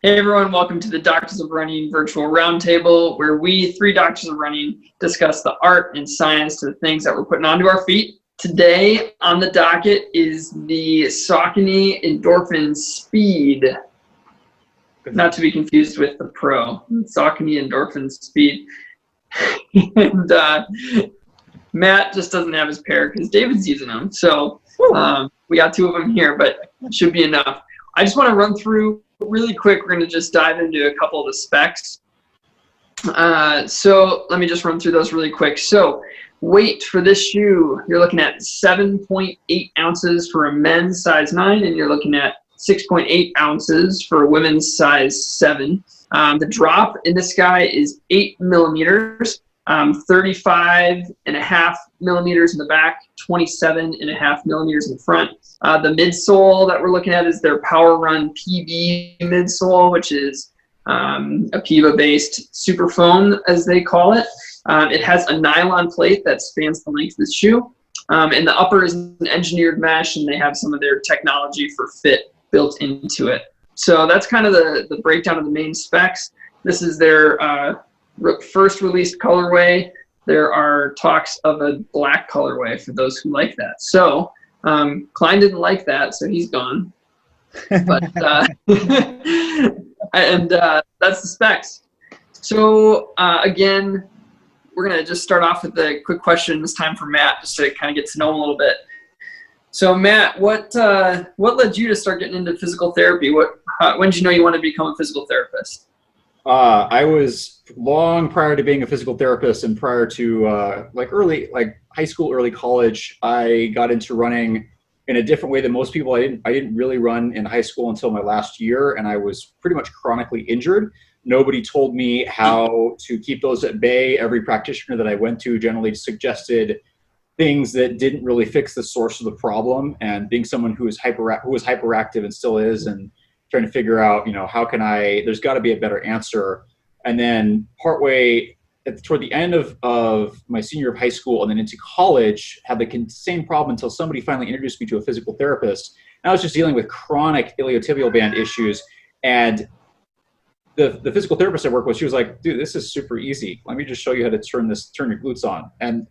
Hey everyone, welcome to the Doctors of Running virtual roundtable, where we, three doctors of running, discuss the art and science to the things that we're putting onto our feet. Today on the docket is the Saucony Endorphin Speed, not to be confused with the Pro. Saucony Endorphin Speed. And Matt just doesn't have his pair because David's using them. So we got two of them here, but it should be enough. I just want to run through really quick. We're going to just dive into a couple of the specs. So let me just run through those really quick. So weight for this shoe, you're looking at 7.8 ounces for a men's size 9, and you're looking at 6.8 ounces for a women's size 7. The drop in this guy is 8 millimeters, 35.5 millimeters in the back, 27.5 millimeters in the front. The midsole that we're looking at is their Power Run PB midsole, which is a PIVA-based super foam, as they call it. It has a nylon plate that spans the length of the shoe. And the upper is an engineered mesh, and they have some of their technology for fit built into it. So that's kind of the breakdown of the main specs. This is their first released colorway. There are talks of a black colorway for those who like that. So Klein didn't like that, so he's gone. But and that's the specs. So again, we're gonna just start off with a quick question this time for Matt, just to kind of get to know him a little bit. So Matt, what led you to start getting into physical therapy? When did you know you wanted to become a physical therapist? I was long prior to being a physical therapist, and prior to early high school, early college, I got into running in a different way than most people. I didn't really run in high school until my last year, and I was pretty much chronically injured. Nobody told me how to keep those at bay. Every practitioner that I went to generally suggested things that didn't really fix the source of the problem. And being someone who was hyperactive and still is, and trying to figure out, there's got to be a better answer. And then partway toward the end of my senior year of high school and then into college, had the same problem until somebody finally introduced me to a physical therapist. And I was just dealing with chronic iliotibial band issues. And the physical therapist I work with, she was like, dude, this is super easy. Let me just show you how to turn your glutes on. And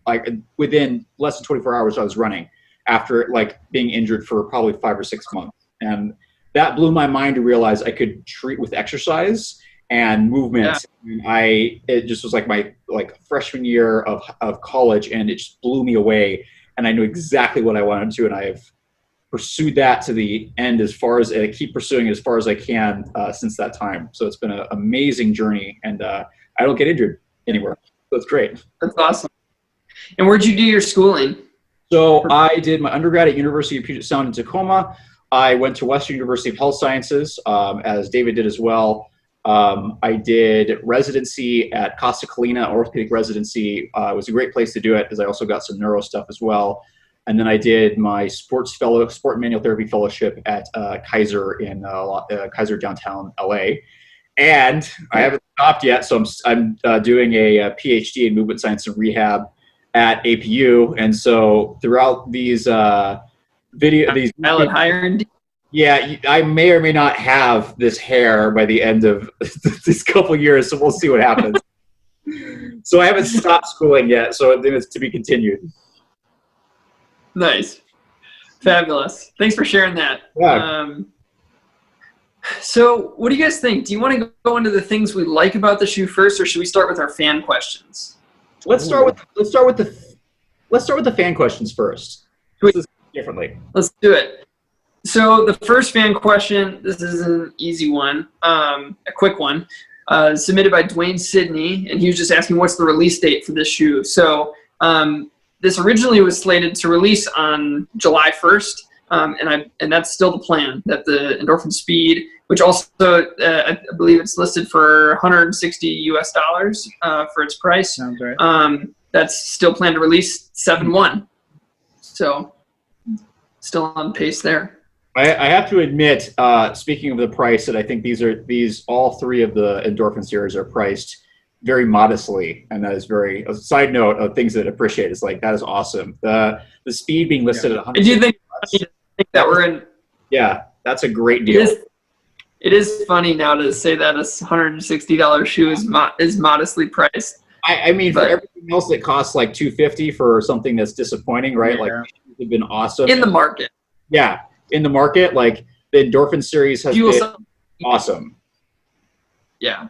within less than 24 hours, I was running after being injured for probably 5 or 6 months. And that blew my mind to realize I could treat with exercise and movement. Yeah. It just was my freshman year of college, and it just blew me away. And I knew exactly what I wanted to, and I've pursued that to the end I keep pursuing it as far as I can since that time. So it's been an amazing journey, and I don't get injured anywhere. So it's great. That's awesome. And where'd you do your schooling? So I did my undergrad at University of Puget Sound in Tacoma. I went to Western University of Health Sciences, as David did as well. I did residency at Costa Colina, orthopedic residency. It was a great place to do it, because I also got some neuro stuff as well. And then I did my sport manual therapy fellowship at Kaiser in Kaiser downtown LA. And I haven't stopped yet, so I'm doing a PhD in movement science and rehab at APU. And so throughout these yeah, I may or may not have this hair by the end of these couple of years, so we'll see what happens. So I haven't stopped schooling yet, so I think it's to be continued. Nice. Fabulous. Thanks for sharing that. Yeah. So what do you guys think? Do you want to go into the things we like about the shoe first, or should we start with our fan questions? Let's start with the fan questions first. Differently. Let's do it. So the first fan question, this is an easy one, a quick one, submitted by Dwayne Sidney, and he was just asking what's the release date for this shoe. So this originally was slated to release on July 1st, and that's still the plan, that the Endorphin Speed, which also I believe it's listed for $160 US for its price. Sounds right. That's still planned to release 7/1. So still on pace there. I have to admit, speaking of the price, that I think all three of the Endorphin series are priced very modestly, and that is a side note of things that I appreciate. It's that is awesome. The Speed being listed at 100. Do you think that we're in? Yeah, that's a great deal. It is funny now to say that a $160 shoe is modestly priced. I mean, for everything else that costs like $250 for something that's disappointing, right? Yeah. Like, they've been awesome in the market. Yeah, in the market, like the Endorphin series has been awesome. Yeah.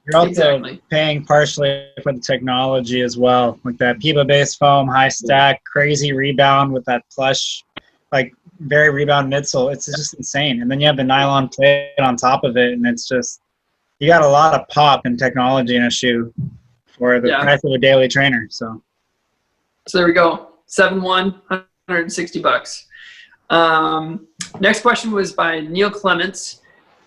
You're also paying partially for the technology as well, like that PIBA-based foam, high stack, crazy rebound with that plush, like very rebound midsole. It's just insane. And then you have the nylon plate on top of it, and it's just, you got a lot of pop and technology in a shoe for the price of a daily trainer. So there we go. 7-1, $160. Next question was by Neil Clements.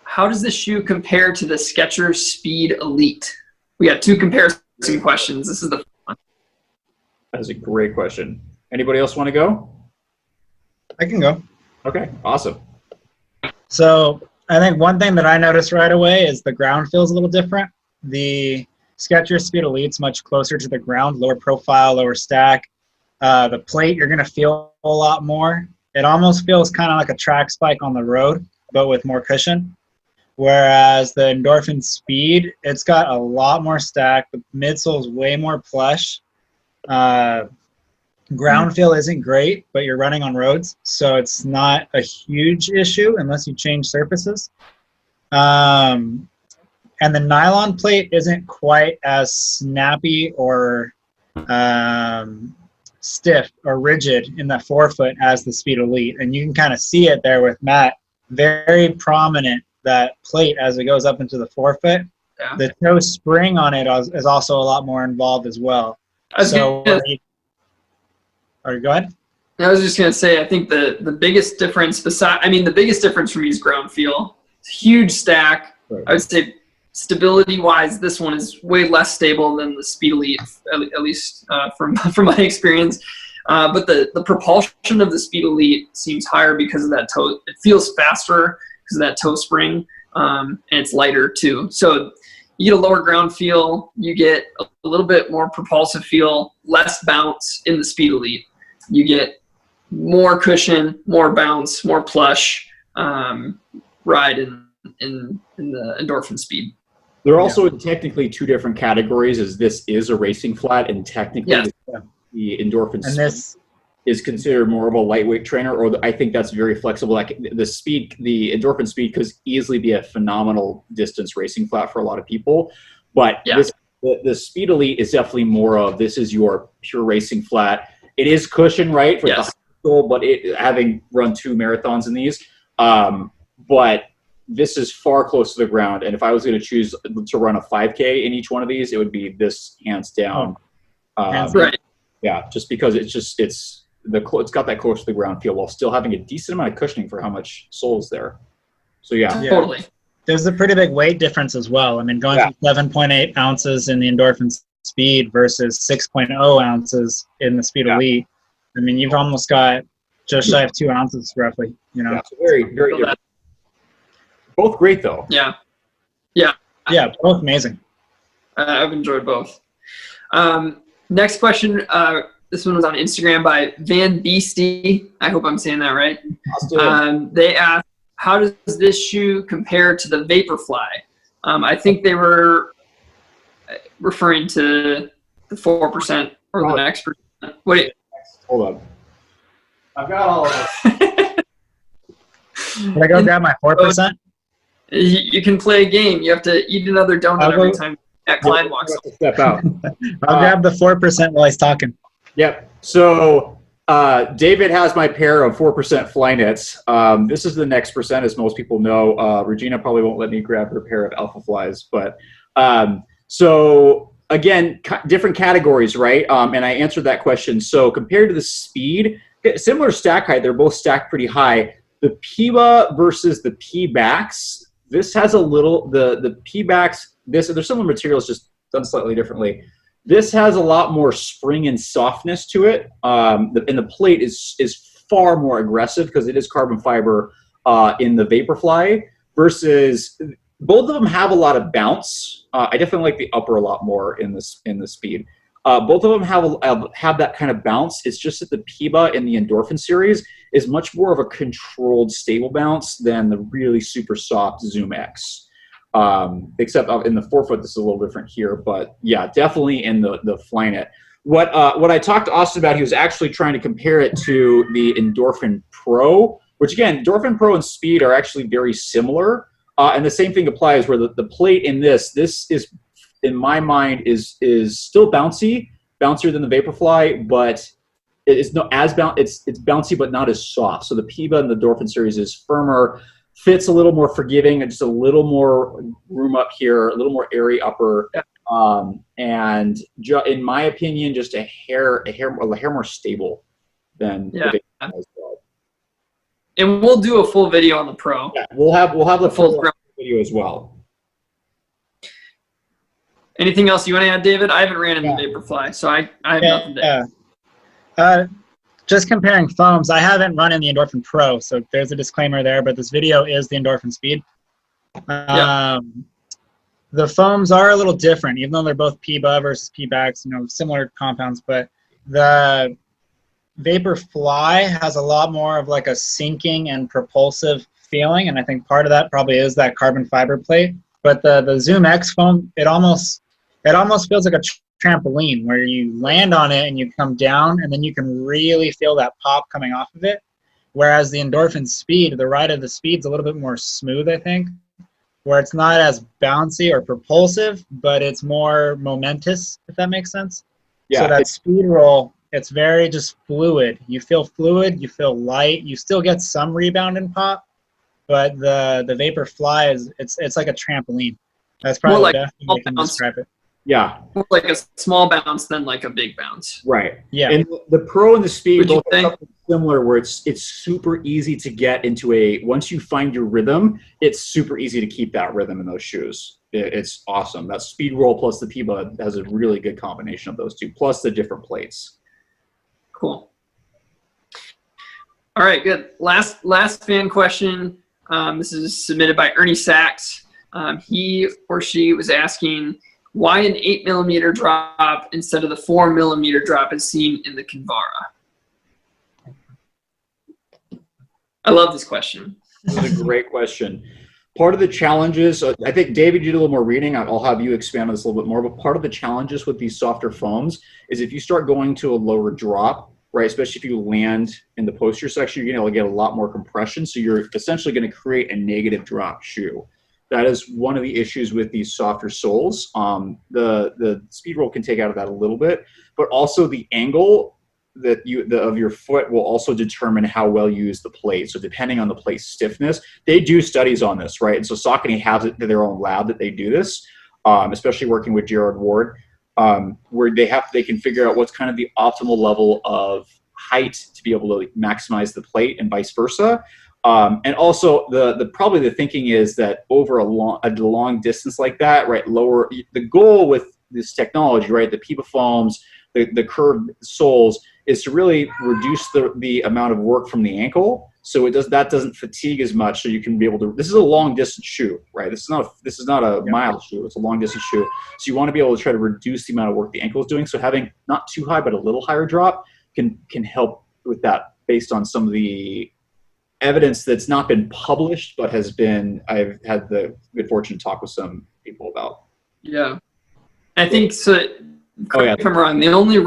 How does this shoe compare to the Skechers Speed Elite? We got 2 comparison questions. This is the one. That is a great question. Anybody else want to go? I can go. Okay, awesome. So I think one thing that I noticed right away is the ground feels a little different. The Skechers Speed Elite's much closer to the ground, lower profile, lower stack. The plate, you're going to feel a lot more. It almost feels kind of like a track spike on the road, but with more cushion. Whereas the Endorphin Speed, it's got a lot more stack. The midsole is way more plush. Ground feel isn't great, but you're running on roads, so it's not a huge issue unless you change surfaces. And the nylon plate isn't quite as snappy or stiff or rigid in the forefoot as the Speed Elite. And you can kind of see it there with Matt. Very prominent, that plate as it goes up into the forefoot. Yeah. The toe spring on it is also a lot more involved as well. So, go ahead. I was just going to say, I think the biggest difference the biggest difference for me is ground feel. Huge stack. Right. I would say stability-wise, this one is way less stable than the Speed Elite, at least from my experience. But the propulsion of the Speed Elite seems higher because of that toe. It feels faster because of that toe spring, and it's lighter too. So you get a lower ground feel. You get a little bit more propulsive feel, less bounce in the Speed Elite. You get more cushion, more bounce, more plush ride in the Endorphin Speed. They're also in technically 2 different categories, as this is a racing flat, and technically the Endorphin Speed is considered more of a lightweight trainer, or I think that's very flexible. Like the Endorphin Speed could easily be a phenomenal distance racing flat for a lot of people, but the Speed Elite is definitely more of, this is your pure racing flat. It is cushion, right, for the high school, but having run 2 marathons in these, but this is far close to the ground. And if I was going to choose to run a 5K in each one of these, it would be this hands down. Right. Yeah, just because it's got that close to the ground feel while still having a decent amount of cushioning for how much sole is there. So totally. There's a pretty big weight difference as well. I mean, going from 7.8 ounces in the Endorphin Speed versus 6.0 ounces in the Speed Elite. I mean, you've almost got just shy of 2 ounces roughly. You know, very, very different. Both great though. Yeah, both amazing. I've enjoyed both. Next question. This one was on Instagram by Van Beastie. I hope I'm saying that right. They asked, how does this shoe compare to the Vaporfly? I think they were referring to the 4% or the next percent. Wait. Hold on. I've got all of it. Can I go grab my 4%? You can play a game. You have to eat another donut every time that Klein walks up. Step out. I'll grab the 4% while he's talking. Yep. So David has my pair of 4% Flyknits. This is the next percent, as most people know. Regina probably won't let me grab her pair of Alpha Flies. But so, again, different categories, right? And I answered that question. So compared to the Speed, similar stack height. They're both stacked pretty high. The PIBA versus the P-backs, this has a little, the P-backs, they're similar materials, just done slightly differently. This has a lot more spring and softness to it, and the plate is far more aggressive because it is carbon fiber in the Vaporfly, versus both of them have a lot of bounce. I definitely like the upper a lot more in the Speed. Both of them have that kind of bounce. It's just that the PIBA in the Endorphin series is much more of a controlled, stable bounce than the really super soft Zoom X. Except in the forefoot, this is a little different here. But yeah, definitely in the Flyknit. What I talked to Austin about, he was actually trying to compare it to the Endorphin Pro, which again, Endorphin Pro and Speed are actually very similar. And the same thing applies where the plate in this is, in my mind, is still bouncier than the Vaporfly, but it is not as it's bouncy but not as soft. So the PIBA in the Endorphin series is firmer, fits a little more forgiving, and just a little more room up here, a little more airy upper. Yeah. And in my opinion, just a hair more stable than the Vaporfly as well. And we'll do a full video on the Pro. Yeah, we'll have the full video as well. Anything else you want to add, David? I haven't ran in the Vaporfly, so I have nothing to add. Just comparing foams, I haven't run in the Endorphin Pro, so there's a disclaimer there, but this video is the Endorphin Speed. The foams are a little different, even though they're both PIBA versus P-backs, similar compounds, but the Vaporfly has a lot more of like a sinking and propulsive feeling, and I think part of that probably is that carbon fiber plate. But the Zoom X foam, it almost feels like a trampoline where you land on it and you come down, and then you can really feel that pop coming off of it. Whereas the Endorphin Speed, the ride of the Speed's a little bit more smooth, I think, where it's not as bouncy or propulsive, but it's more momentous, if that makes sense. Yeah, so that speed roll, it's very just fluid. You feel fluid, you feel light, you still get some rebound and pop, but the Vaporfly it's like a trampoline. That's probably the best way I can describe it. Yeah. More like a small bounce than like a big bounce. Right. Yeah. And the Pro and the Speed both are something similar, where it's super easy to get into once you find your rhythm, it's super easy to keep that rhythm in those shoes. It's awesome. That speed roll plus the PIBA has a really good combination of those two, plus the different plates. Cool. All right, good. Last fan question. This is submitted by Ernie Sachs. He or she was asking, why an 8mm drop instead of the 4mm drop as seen in the Kinvara? I love this question. This is a great question. Part of the challenges, I think David, you did a little more reading. I'll have you expand on this a little bit more, but part of the challenges with these softer foams is if you start going to a lower drop, right, especially if you land in the posterior section, you're going to get a lot more compression. So you're essentially going to create a negative drop shoe. That is one of the issues with these softer soles. The speed roll can take out of that a little bit, but also the angle of your foot will also determine how well you use the plate. So depending on the plate stiffness, they do studies on this, right? And so Saucony has it to their own lab that they do this, especially working with Gerard Ward, where they can figure out what's kind of the optimal level of height to be able to maximize the plate and vice versa. And also probably the thinking is that over a long distance like that, right, the goal with this technology, right, the PIBA foams, the curved soles, is to really reduce the amount of work from the ankle, so that doesn't fatigue as much. So you can be able to. This is a long distance shoe, right? This is not a mile shoe. It's a long distance shoe. So you want to be able to try to reduce the amount of work the ankle is doing. So having not too high but a little higher drop can help with that, based on some of the evidence that's not been published, but I've had the good fortune to talk with some people about. Yeah, I think so. If I'm wrong, the only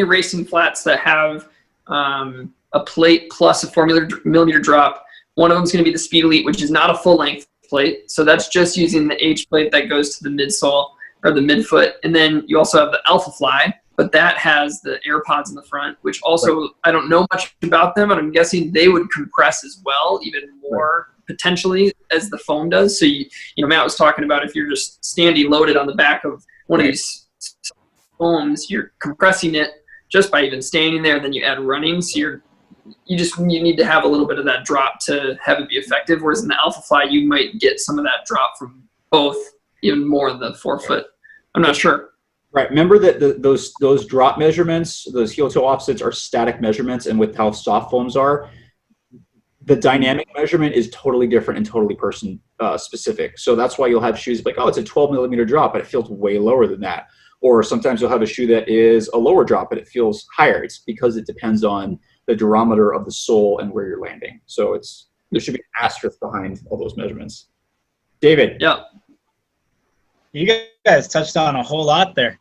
racing flats that have a plate plus a 4mm drop, one of them is going to be the Speed Elite, which is not a full length plate. So that's just using the H plate that goes to the midsole or the midfoot. And then you also have the Alpha Fly, but that has the AirPods in the front, which also, I don't know much about them, but I'm guessing they would compress as well, even more potentially as the foam does. So Matt was talking about if you're just standing loaded on the back of one of these foams, you're compressing it just by even standing there, then you add running, so you need to have a little bit of that drop to have it be effective, whereas in the Alpha Fly you might get some of that drop from both, even more in the forefoot. I'm not sure. Right. Remember that those drop measurements, those heel-toe offsets, are static measurements, and with how soft foams are, the dynamic measurement is totally different and totally person specific. So that's why you'll have shoes like, oh, it's a 12mm drop, but it feels way lower than that. or sometimes you'll have a shoe that is a lower drop, but it feels higher. It's because it depends on the durometer of the sole and where you're landing. So there should be an asterisk behind all those measurements. David. Yeah. You guys touched on a whole lot there.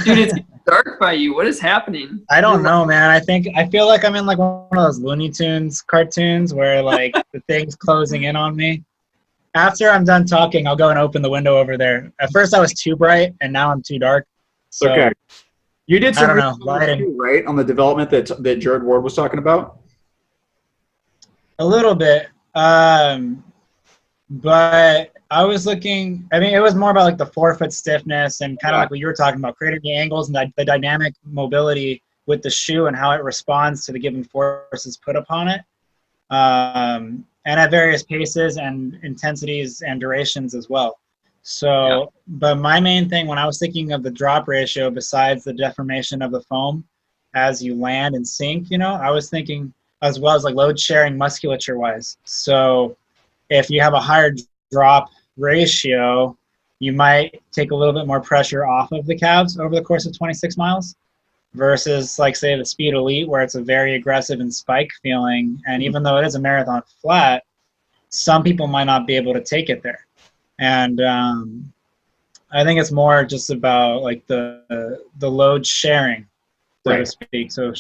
Dude, it's dark by you. What is happening? I don't know, man. I feel like I'm in like one of those Looney Tunes cartoons where like the thing's closing in on me. After I'm done talking, I'll go and open the window over there. At first I was too bright, and now I'm too dark. So, okay. You did some lighting, right, on the development that Jared Ward was talking about? A little bit. But I was looking, I mean, it was more about like the forefoot stiffness and kind of like what you were talking about, creating the angles and the dynamic mobility with the shoe and how it responds to the given forces put upon it. And at various paces and intensities and durations as well. So, but my main thing when I was thinking of the drop ratio, besides the deformation of the foam as you land and sink, you know, I was thinking as well as like load sharing musculature wise. So if you have a higher drop ratio, you might take a little bit more pressure off of the calves over the course of 26 miles versus like say the Speed Elite where it's a very aggressive and spike feeling. And even though it is a marathon flat, some people might not be able to take it there. And I think it's more just about like the load sharing, so to speak. So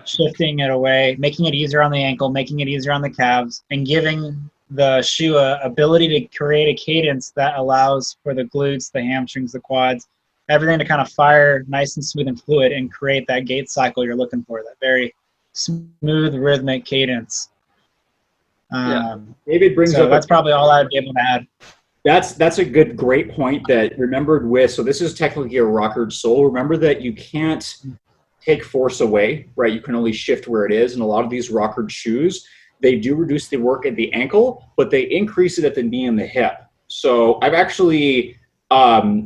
shifting it away, making it easier on the ankle, making it easier on the calves, and giving the shoe a ability to create a cadence that allows for the glutes, the hamstrings, the quads, everything to kind of fire nice and smooth and fluid and create that gait cycle you're looking for, that very smooth rhythmic cadence. David brings up that's probably all I'd be able to add. That's a great point that remembered with, so this is technically a rockered sole. Remember that you can't take force away, right? You can only shift where it is. And a lot of these rockered shoes, they do reduce the work at the ankle, but they increase it at the knee and the hip. So I've actually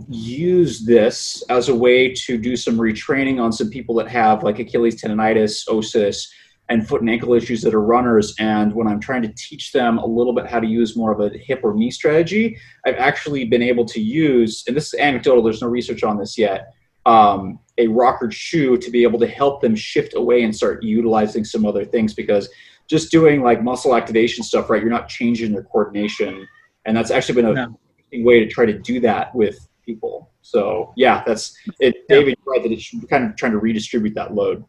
used this as a way to do some retraining on some people that have like Achilles tendonitis, OSIS, and foot and ankle issues that are runners. And when I'm trying to teach them a little bit how to use more of a hip or knee strategy, I've actually been able to use, and this is anecdotal, there's no research on this yet, a rockered shoe to be able to help them shift away and start utilizing some other things, because just doing like muscle activation stuff, right, you're not changing their coordination. And that's actually been a way to try to do that with people. So yeah, that's it. David, you're right that it's kind of trying to redistribute that load.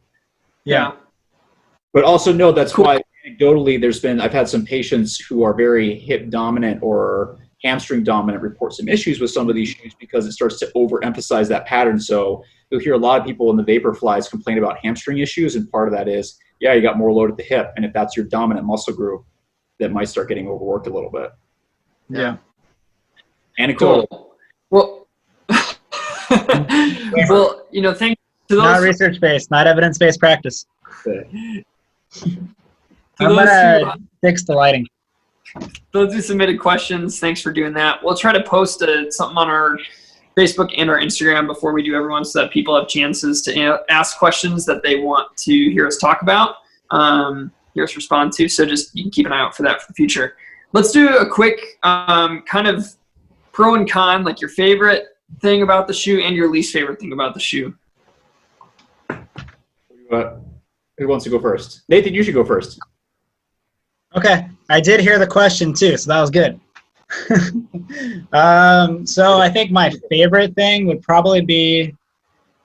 Yeah. But also know that's why anecdotally I've had some patients who are very hip dominant or hamstring dominant report some issues with some of these shoes because it starts to overemphasize that pattern. So you'll hear a lot of people in the vapor flies complain about hamstring issues, and part of that is, you got more load at the hip, and if that's your dominant muscle group, that might start getting overworked a little bit. Yeah. Anecdotal. Cool. Well, well, you know, thanks to those. Not research-based, not evidence-based practice. Okay. I'm gonna fix the lighting. Those who submitted questions, thanks for doing that. We'll try to post something on our Facebook and our Instagram before we do everyone, so that people have chances to ask questions that they want to hear us talk about, hear us respond to. So just you can keep an eye out for that for the future. Let's do a quick kind of pro and con, like your favorite thing about the shoe and your least favorite thing about the shoe. Who wants to go first? Nathan, you should go first. Okay, I did hear the question too, so that was good. So I think my favorite thing would probably be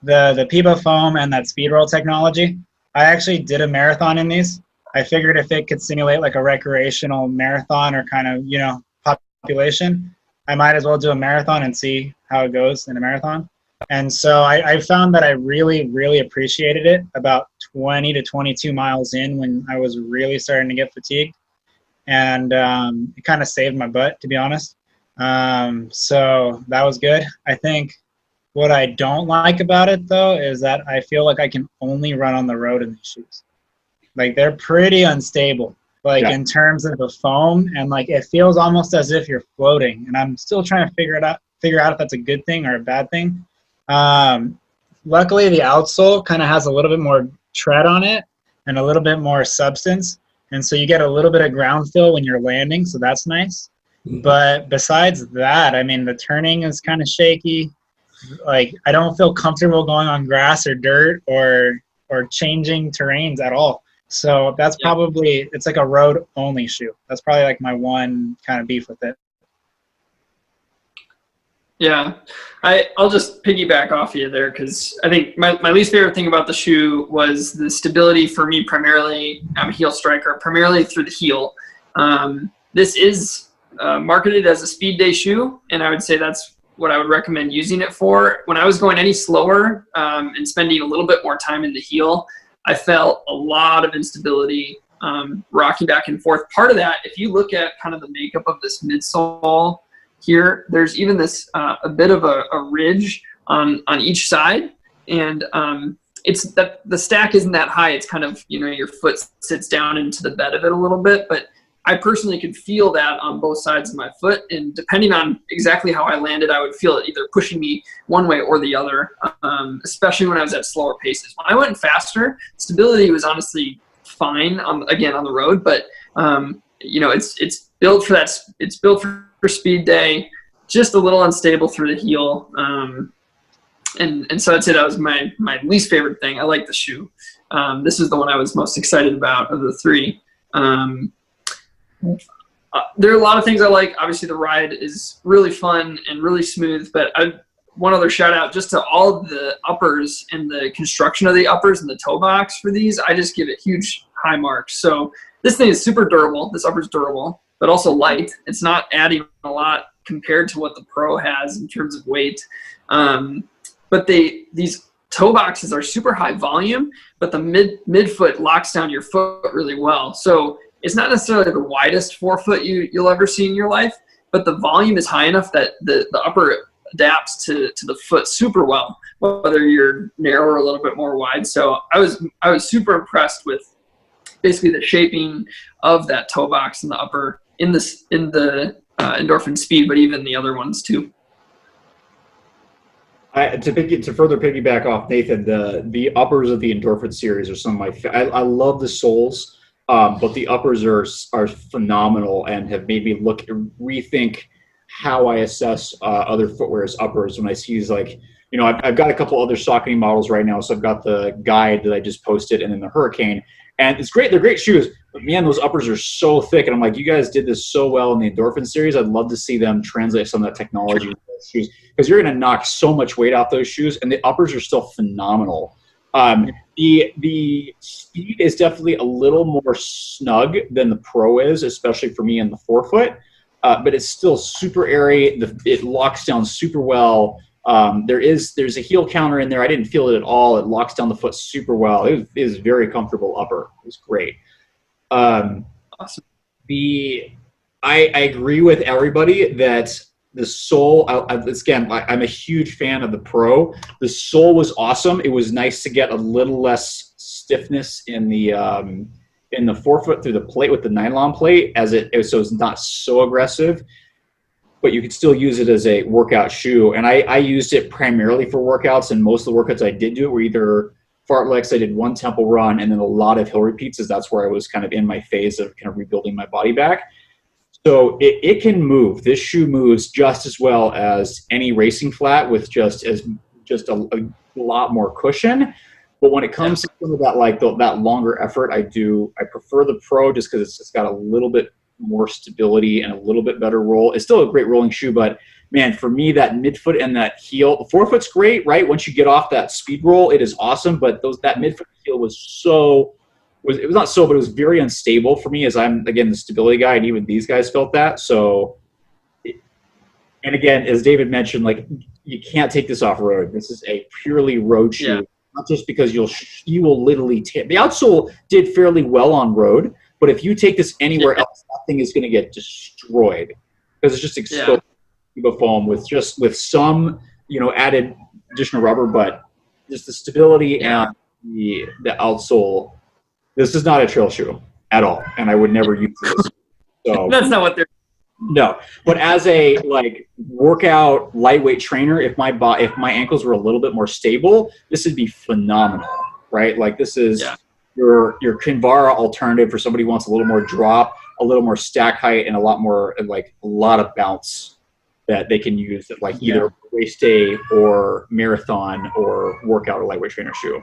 the Piba foam and that speed roll technology. I actually did a marathon in these. I figured if it could simulate like a recreational marathon or kind of, you know, population, I might as well do a marathon and see how it goes in a marathon. And so I found that I really, really appreciated it about 20 to 22 miles in when I was really starting to get fatigued. And it kind of saved my butt, to be honest. So that was good. I think what I don't like about it, though, is that I feel like I can only run on the road in these shoes. Like, they're pretty unstable, like in terms of the foam, and like it feels almost as if you're floating. And I'm still trying to figure out if that's a good thing or a bad thing. Luckily, the outsole kind of has a little bit more tread on it and a little bit more substance. And so you get a little bit of ground feel when you're landing, so that's nice. But besides that, I mean, the turning is kind of shaky. like I don't feel comfortable going on grass or dirt or changing terrains at all. So that's probably, it's like a road only shoe. That's probably like my one kind of beef with it. Yeah, I'll just piggyback off you there, because I think my least favorite thing about the shoe was the stability for me. Primarily, I'm a heel striker, primarily through the heel. This is marketed as a speed day shoe, and I would say that's what I would recommend using it for. When I was going any slower and spending a little bit more time in the heel, I felt a lot of instability, rocking back and forth. Part of that, if you look at kind of the makeup of this midsole here, there's even this a bit of a ridge on each side, and it's that the stack isn't that high. It's kind of, your foot sits down into the bed of it a little bit, but I personally could feel that on both sides of my foot, and depending on exactly how I landed, I would feel it either pushing me one way or the other, especially when I was at slower paces. When I went faster, stability was honestly fine on the road, but it's built for that. It's built for speed day, just a little unstable through the heel. And so I'd say that was my least favorite thing. I like the shoe. This is the one I was most excited about of the three. There are a lot of things I like. Obviously, the ride is really fun and really smooth, but one other shout out just to all of the uppers and the construction of the uppers and the toe box for these. I just give it huge high marks. So this thing is super durable. This upper is durable, but also light. It's not adding a lot compared to what the Pro has in terms of weight. But these toe boxes are super high volume, but the midfoot locks down your foot really well. So it's not necessarily the widest forefoot you'll ever see in your life, but the volume is high enough that the upper adapts to the foot super well, whether you're narrow or a little bit more wide. So I was super impressed with basically the shaping of that toe box in the upper in the Endorphin Speed, but even the other ones too. To further piggyback off Nathan, the uppers of the Endorphin series are some of my. I love the soles. But the uppers are phenomenal and have made me rethink how I assess other footwear as uppers when I see these, like, I've got a couple other Saucony models right now. So I've got the Guide that I just posted and then the Hurricane. And it's great. They're great shoes. But man, those uppers are so thick. And I'm like, you guys did this so well in the Endorphin series. I'd love to see them translate some of that technology into those shoes, because you're going to knock so much weight off those shoes. And the uppers are still phenomenal. The Speed is definitely a little more snug than the Pro is, especially for me in the forefoot, but it's still super airy. It locks down super well. There's a heel counter in there. I didn't feel it at all. It locks down the foot super well. It is very comfortable upper. It was great. Awesome. I agree with everybody that the sole, again, I'm a huge fan of the Pro. The sole was awesome. It was nice to get a little less stiffness in the forefoot through the plate with the nylon plate, so it's not so aggressive. But you could still use it as a workout shoe. And I used it primarily for workouts, and most of the workouts I did do were either fartleks. I did one temple run and then a lot of hill repeats, as that's where I was kind of in my phase of kind of rebuilding my body back. So it can move. This shoe moves just as well as any racing flat with just a lot more cushion. But when it comes to some of that, like that longer effort, I prefer the Pro just because it's got a little bit more stability and a little bit better roll. It's still a great rolling shoe, but man, for me, that midfoot and that heel, the forefoot's great, right? Once you get off that speed roll, it is awesome. But that midfoot heel it was not so, but it was very unstable for me, as I'm, again, the stability guy, and even these guys felt that. So, and again, as David mentioned, like, you can't take this off road. This is a purely road shoe, not just because you will literally the outsole did fairly well on road, but if you take this anywhere else, that thing is going to get destroyed because it's just exposed foam with some, added additional rubber, but just the stability and the outsole. This is not a trail shoe at all, and I would never use this. So that's not what they're. No, but as a workout lightweight trainer, if my ankles were a little bit more stable, this would be phenomenal, right? Like, this is your Kinvara alternative for somebody who wants a little more drop, a little more stack height, and a lot of bounce. that they can use at like either race day or marathon or workout or lightweight trainer shoe.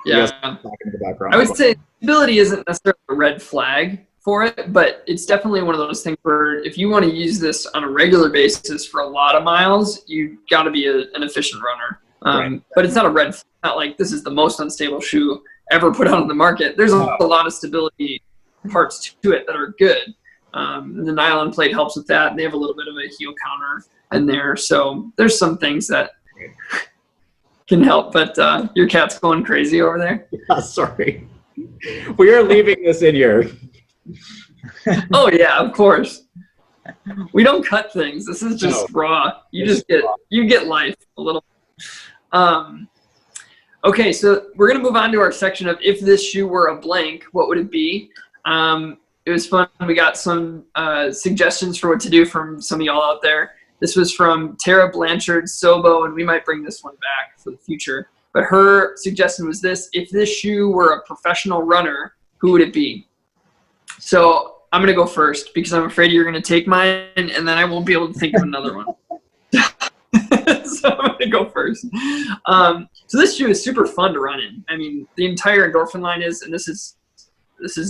Yeah. Talking in the background. I would say stability isn't necessarily a red flag for it, but it's definitely one of those things where if you want to use this on a regular basis for a lot of miles, you got to be an efficient runner. Right. But it's not a red flag. Not like this is the most unstable shoe ever put out on the market. There's a lot of stability parts to it that are good. The nylon plate helps with that. They have a little bit of a heel counter in there. So there's some things that can help, but your cat's going crazy over there. Yeah, sorry. We are leaving this in here. Oh yeah, of course. We don't cut things. This is just raw. You get life a little. Okay, so we're gonna move on to our section of if this shoe were a blank, what would it be? It was fun. We got some suggestions for what to do from some of y'all out there. This was from Tara Blanchard Sobo, and we might bring this one back for the future. But her suggestion was this: if this shoe were a professional runner, who would it be? So I'm going to go first because I'm afraid you're going to take mine, and then I won't be able to think of another one. So I'm going to go first. So this shoe is super fun to run in. I mean, the entire Endorphin line is, and this is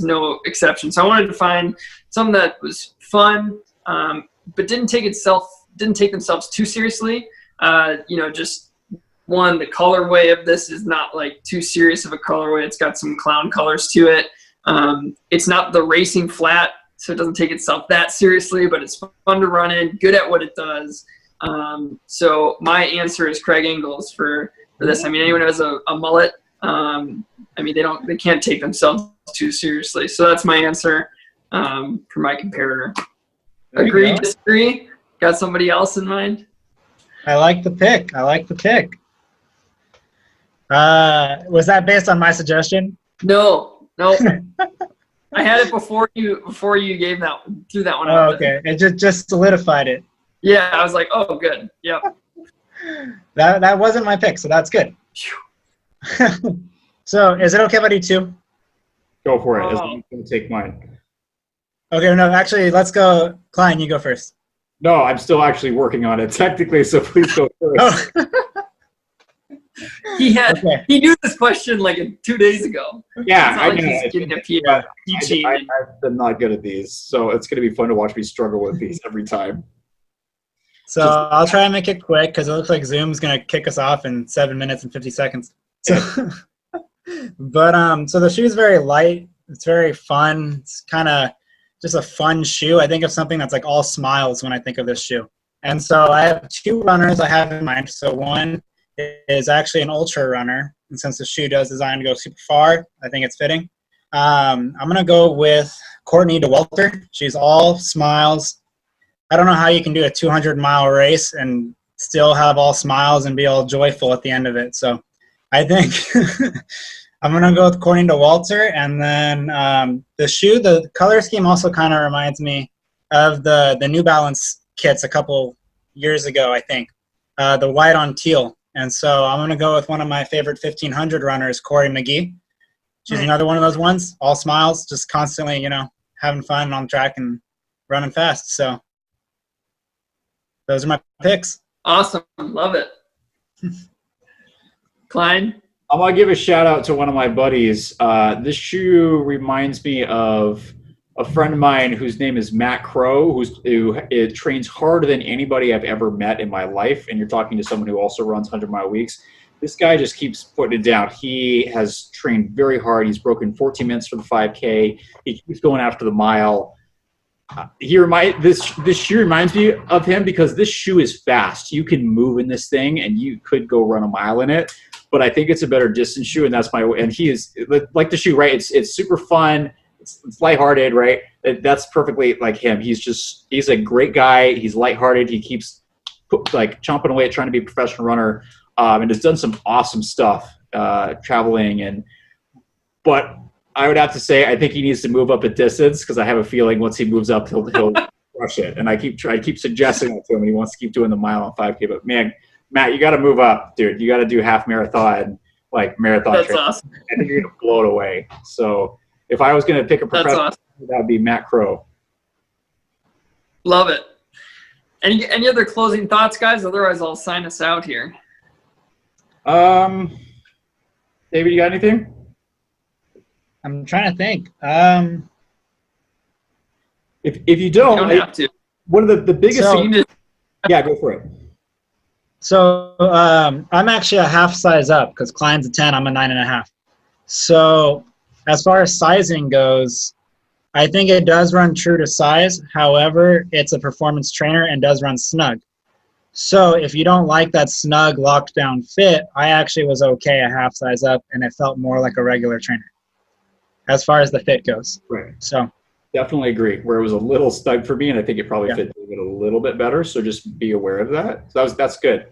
no exception. So I wanted to find something that was fun, but didn't take themselves too seriously. Just one, the colorway of this is not like too serious of a colorway. It's got some clown colors to it. It's not the racing flat, so it doesn't take itself that seriously, but it's fun to run in, good at what it does. So my answer is Craig Engels for this. I mean, anyone who has a mullet, they can't take themselves too seriously. So that's my answer for my comparator. Agree, disagree? Got somebody else in mind? I like the pick. Was that based on my suggestion? No. I had it before you threw that one out. Oh, okay. It just solidified it. Yeah, I was like, oh, good. Yep. That wasn't my pick, so that's good. So is it okay if I do two? Go for it. I'm going to take mine. Okay, no, actually, let's go. Klein, you go first. No, I'm still actually working on it technically, so please go first. Oh. He knew this question like 2 days ago. Yeah, I know. I've been not good at these, so it's going to be fun to watch me struggle with these every time. So I'll try and make it quick because it looks like Zoom's going to kick us off in 7 minutes and 50 seconds. So, so the shoe is very light. It's very fun. It's kind of just a fun shoe. I think of something that's like all smiles when I think of this shoe. And so I have two runners I have in mind. So one is actually an ultra runner. And since the shoe does design to go super far, I think it's fitting. I'm going to go with Courtney DeWalter. She's all smiles. I don't know how you can do a 200-mile race and still have all smiles and be all joyful at the end of it. So I think I'm going to go with Courtney DeWalter. And then the shoe, the color scheme also kind of reminds me of the New Balance kits a couple years ago, I think. The white on teal. And so I'm going to go with one of my favorite 1,500 runners, Corey McGee. She's another one of those ones, all smiles, just constantly, having fun on the track and running fast. So those are my picks. Awesome. Love it. Klein? I'm going to give a shout out to one of my buddies. This shoe reminds me of a friend of mine whose name is Matt Crow, who trains harder than anybody I've ever met in my life. And you're talking to someone who also runs 100-mile weeks. This guy just keeps putting it down. He has trained very hard. He's broken 14 minutes for the 5K. He keeps going after the mile. This shoe reminds me of him because this shoe is fast. You can move in this thing, and you could go run a mile in it. But I think it's a better distance shoe, and and he is like the shoe, right? It's super fun. It's lighthearted, right? That's perfectly like him. He's a great guy. He's lighthearted. He keeps chomping away at trying to be a professional runner, and has done some awesome stuff traveling. But I would have to say I think he needs to move up a distance because I have a feeling once he moves up, he'll crush it. And I keep suggesting it to him, and he wants to keep doing the mile and 5K. But man, Matt, you got to move up, dude. You got to do half marathon, marathon. That's training. awesome. I think you're gonna blow it away. So if I was gonna pick a professional, that would be Matt Crow. Love it. Any other closing thoughts, guys? Otherwise, I'll sign us out here. David, you got anything? I'm trying to think. If you don't, Have to. one of the biggest So- things, yeah, go for it. So I'm actually a half size up because Klein's a 10, I'm a 9.5. So as far as sizing goes, I think it does run true to size. However, it's a performance trainer and does run snug. So if you don't like that snug, locked down fit, I actually was okay a half size up, and it felt more like a regular trainer as far as the fit goes. Right. So Definitely agree. Where it was a little snug for me, and I think it probably Yeah. fit David a little bit better. So just be aware of that. So that's good.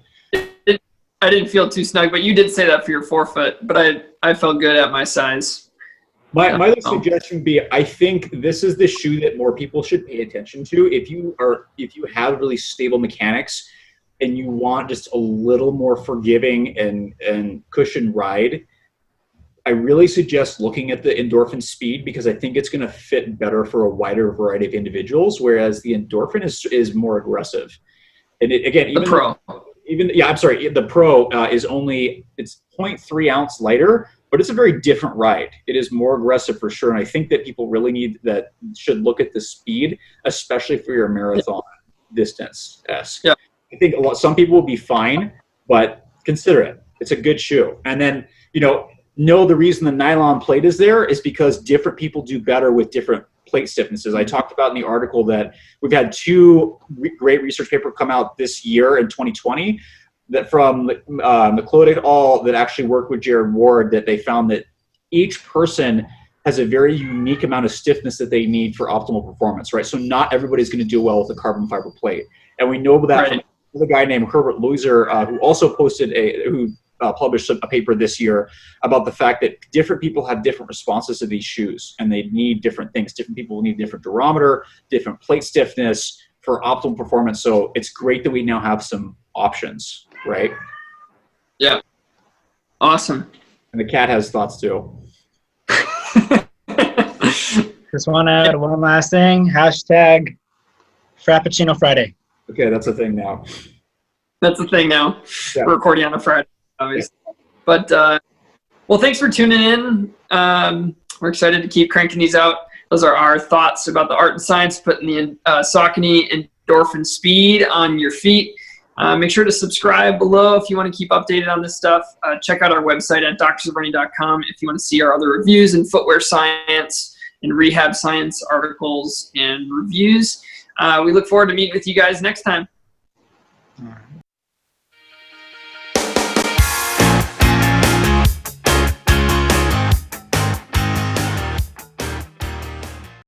I didn't feel too snug, but you did say that for your 4 foot. But I felt good at my size. My other suggestion would be, I think this is the shoe that more people should pay attention to. If you have really stable mechanics and you want just a little more forgiving and cushion ride, I really suggest looking at the Endorphin Speed, because I think it's going to fit better for a wider variety of individuals, whereas the Endorphin is more aggressive. And The Pro. The Pro is only, it's 0.3 ounce lighter, but it's a very different ride. It is more aggressive for sure, and I think that people really should look at the speed, especially for your marathon distance. Yeah. I think some people will be fine, but consider it. It's a good shoe. And then, know the reason the nylon plate is there is because different people do better with different plate stiffnesses. I talked about in the article that we've had 2 great research papers come out this year in 2020 that from McLeod et al. That actually worked with Jared Ward, that they found that each person has a very unique amount of stiffness that they need for optimal performance, right? So not everybody's going to do well with a carbon fiber plate. And we know that from a guy named Herbert Loiser, who also published a paper this year about the fact that different people have different responses to these shoes, and they need different things. Different people will need different durometer, different plate stiffness for optimal performance. So it's great that we now have some options, right? Yeah. Awesome. And the cat has thoughts too. just want to add one last thing. Hashtag Frappuccino Friday. Okay, that's a thing now. That's the thing now. Yeah. We're recording on a Friday, obviously. But, well, thanks for tuning in. We're excited to keep cranking these out. Those are our thoughts about the art and science, putting the Saucony Endorphin Speed on your feet. Make sure to subscribe below if you want to keep updated on this stuff. Check out our website at doctorsofrunning.com if you want to see our other reviews in footwear science and rehab science articles and reviews. We look forward to meeting with you guys next time.